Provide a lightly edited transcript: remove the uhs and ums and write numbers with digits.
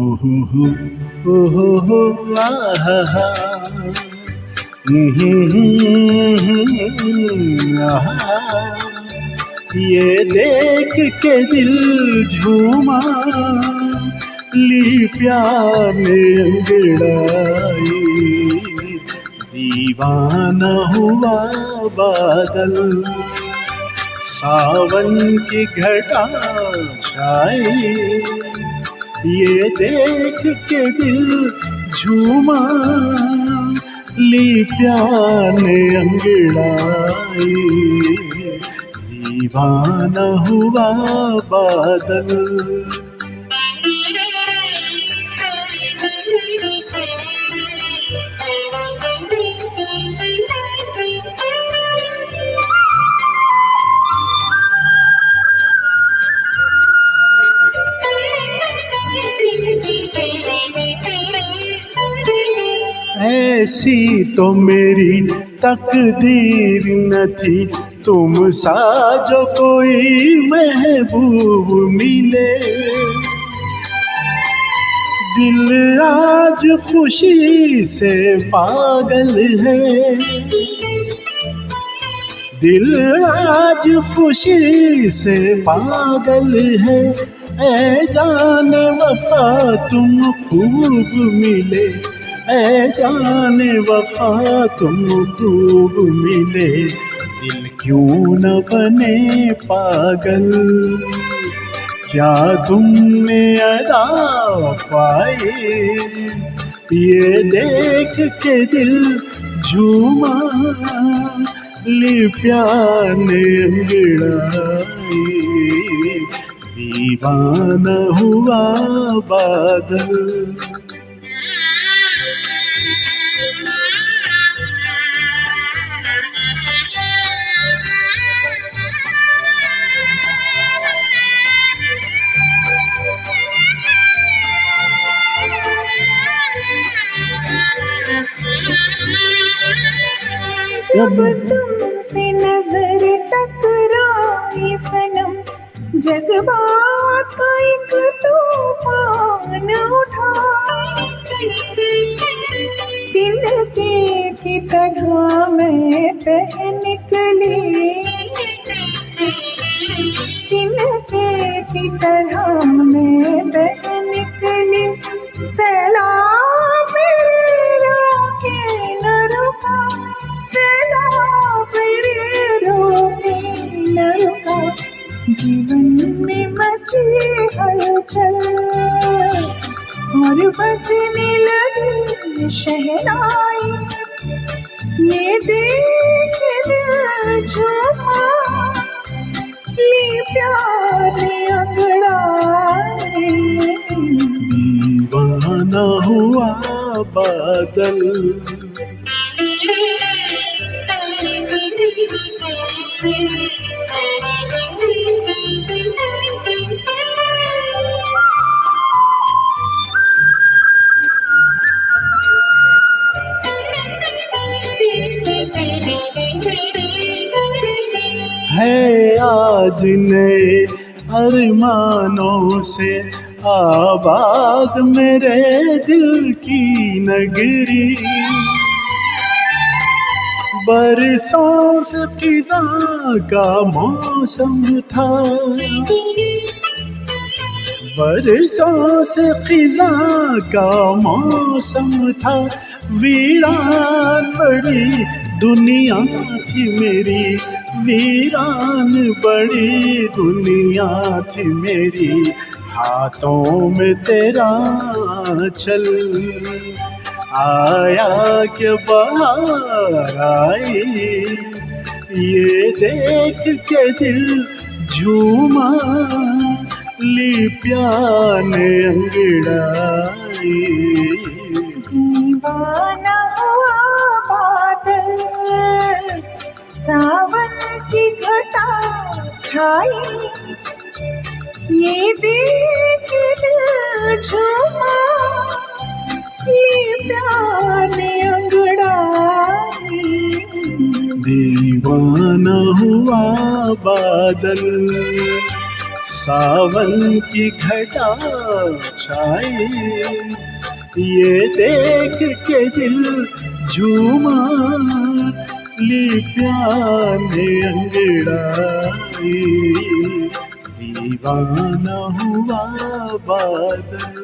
ओहो ओहो आहा आहा, ये देख के दिल झूमा, ली प्यार ने अंगड़ाई, दीवाना हुआ बादल, सावन की घटा छाई, ये देख के दिल झूमा, ली प्यार ने अंगड़ाई, दीवाना हुआ बादल। ऐसी तो मेरी तकदीर न थी, तुम सा जो कोई महबूब मिले, दिल आज खुशी से पागल है, दिल आज खुशी से पागल है, ऐ जाने वफा तुम खूब मिले, ऐ जाने वफा तुम खूब मिले, दिल क्यों न बने पागल, क्या तुमने अदा पाए, ये देख के दिल झूमा, ली प्यार ने अंगड़ाई, दीवाना हुआ बादल। जब तुमसे नजर टकराई सनम, जज्बात का एक तूफान उठा, तिनके की तरह मैं बह निकली, तिनके की तरह मैं बह निकली, सैलाब मेरे रोके न रुका, सैलाब मेरे रोके न रुका, जीवन में मची हलचल और बजने लगी शहनाई, ये देख दिल झूमा, ली प्यार ने अंगड़ाई, दीवाना हुआ बादल। है आज नए अरमानों से आबाद मेरे दिल की नगरी, बरसों से खिज़ां का मौसम था, बरसों से खिज़ां का मौसम था, वीरान बड़ी दुनिया थी मेरी, वीरान बड़ी दुनिया थी मेरी, हाथों में तेरा चल आया के बाहर आई, ये देख के दिल झूमा, ली प्यार ने अंगड़ाई, दीवाना हुआ बादल, सावन की घटा छाई, ये देख दिल झूमा, ये दीवाना हुआ बादल, सावन की घटा छाई, ये देख के दिल झूमा, ली प्यार ने अंगड़ाई, दीवाना हुआ बादल।